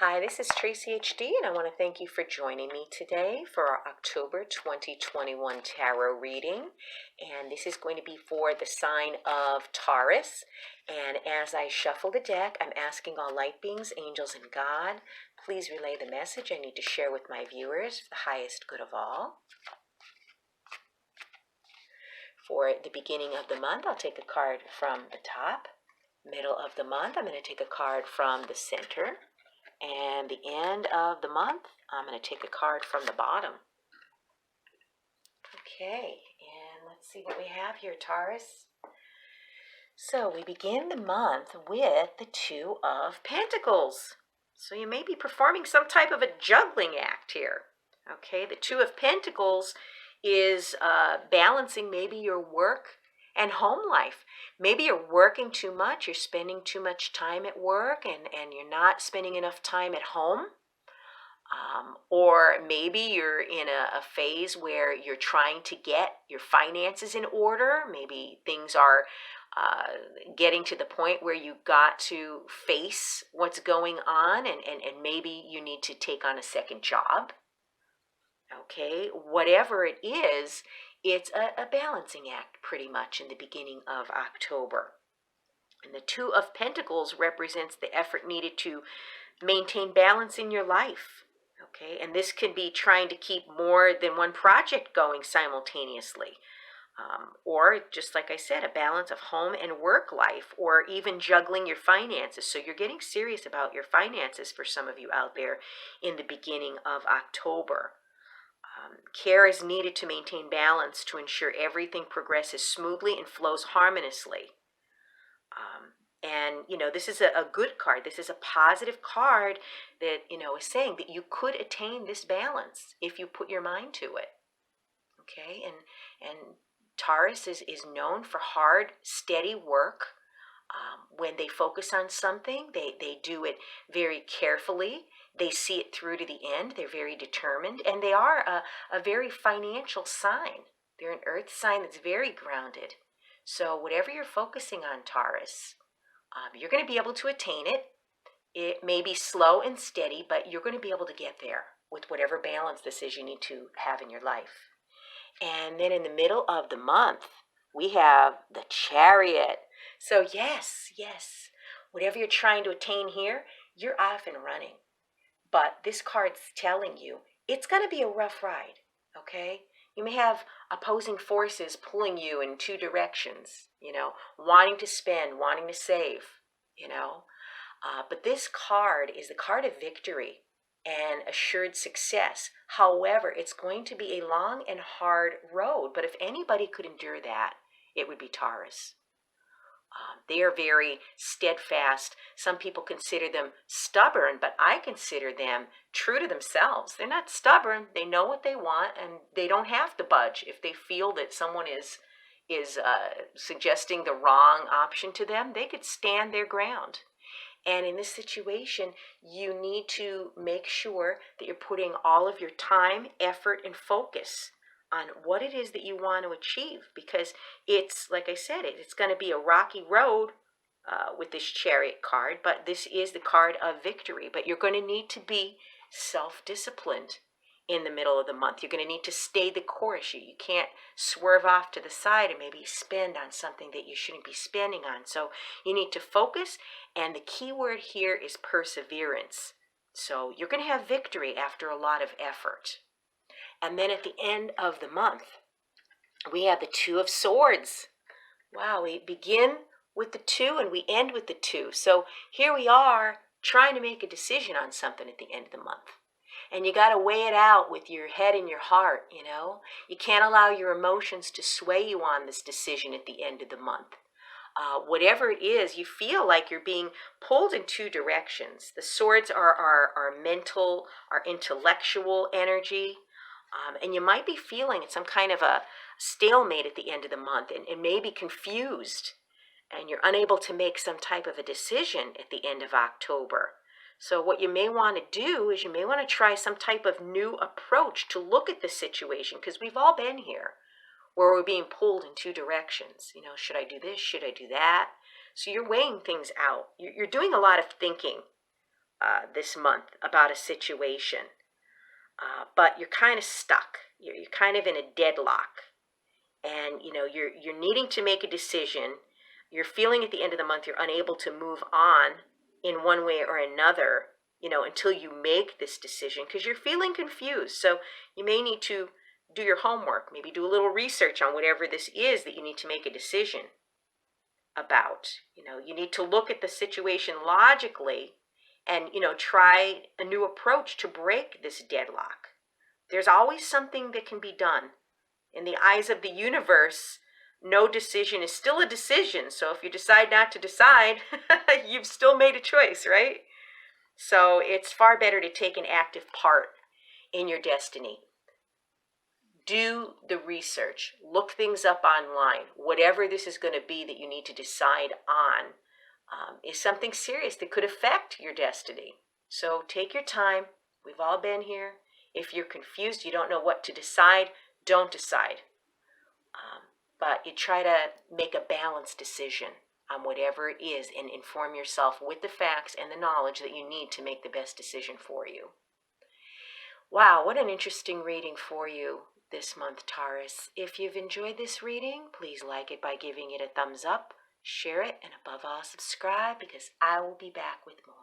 Hi, this is Tracy HD, and I want to thank you for joining me today for our October 2021 tarot reading. And this is going to be for the sign of Taurus. And as I shuffle the deck, I'm asking all light beings, angels, and God, please relay the message I need to share with my viewers for the highest good of all. For the beginning of the month, I'll take a card from the top. Middle of the month, I'm going to take a card from the center. And the end of the month, I'm going to take a card from the bottom. Okay, and let's see what we have here, Taurus. So we begin the month with the Two of Pentacles. So you may be performing some type of a juggling act here. Okay, the Two of Pentacles is balancing maybe your work and home life. Maybe you're working too much, you're spending too much time at work, and you're not spending enough time at home. Or maybe you're in a phase where you're trying to get your finances in order. Maybe things are getting to the point where you got to face what's going on, and maybe you need to take on a second job. Okay, whatever it is, it's a balancing act pretty much in the beginning of October. And the Two of Pentacles represents the effort needed to maintain balance in your life. Okay, and this can be trying to keep more than one project going simultaneously. Or just like I said, a balance of home and work life, or even juggling your finances. So you're getting serious about your finances for some of you out there in the beginning of October. Care is needed to maintain balance to ensure everything progresses smoothly and flows harmoniously. And, this is a good card. This is a positive card that, is saying that you could attain this balance if you put your mind to it. Okay, and Taurus is known for hard, steady work. When they focus on something, they do it very carefully. They see it through to the end. They're very determined, and they are a very financial sign. They're an earth sign that's very grounded. So whatever you're focusing on, Taurus, you're going to be able to attain it. It may be slow and steady, but you're going to be able to get there with whatever balance this is you need to have in your life. And then in the middle of the month, we have the Chariot. So yes, whatever you're trying to attain here, you're off and running. But this card's telling you it's going to be a rough ride, okay? You may have opposing forces pulling you in two directions, wanting to spend, wanting to save, But this card is the card of victory and assured success. However, it's going to be a long and hard road. But if anybody could endure that, it would be Taurus. They are very steadfast. Some people consider them stubborn, but I consider them true to themselves. They're not stubborn. They know what they want, and they don't have to budge if they feel that someone is suggesting the wrong option to them. They could stand their ground. And in this situation, you need to make sure that you're putting all of your time, effort, and focus on what it is that you want to achieve, because it's, like I said, it's going to be a rocky road with this Chariot card, but this is the card of victory. But you're going to need to be self-disciplined in the middle of the month. You're going to need to stay the course. You can't swerve off to the side and maybe spend on something that you shouldn't be spending on. So you need to focus, and the key word here is perseverance. So you're going to have victory after a lot of effort. And then at the end of the month, we have the Two of Swords. Wow, we begin with the two and we end with the two. So here we are trying to make a decision on something at the end of the month. And you got to weigh it out with your head and your heart, You can't allow your emotions to sway you on this decision at the end of the month. Whatever it is, you feel like you're being pulled in two directions. The swords are our mental, our intellectual energy. And you might be feeling some kind of a stalemate at the end of the month, and maybe confused, and you're unable to make some type of a decision at the end of October. So what you may want to do is you may want to try some type of new approach to look at the situation, because we've all been here where we're being pulled in two directions. Should I do this? Should I do that? So you're weighing things out. You're doing a lot of thinking this month about a situation, but you're kind of stuck. You're kind of in a deadlock, and you're needing to make a decision. You're feeling at the end of the month you're unable to move on in one way or another, until you make this decision because you're feeling confused. So you may need to do your homework, maybe do a little research on whatever this is that you need to make a decision about. You need to look at the situation logically and, try a new approach to break this deadlock. There's always something that can be done. In the eyes of the universe, no decision is still a decision. So if you decide not to decide, you've still made a choice, right? So it's far better to take an active part in your destiny. Do the research, look things up online. Whatever this is going to be that you need to decide on is something serious that could affect your destiny. So take your time. We've all been here. If you're confused, you don't know what to decide, don't decide. But you try to make a balanced decision on whatever it is and inform yourself with the facts and the knowledge that you need to make the best decision for you. Wow, what an interesting reading for you this month, Taurus. If you've enjoyed this reading, please like it by giving it a thumbs up, share it, and above all, subscribe because I will be back with more.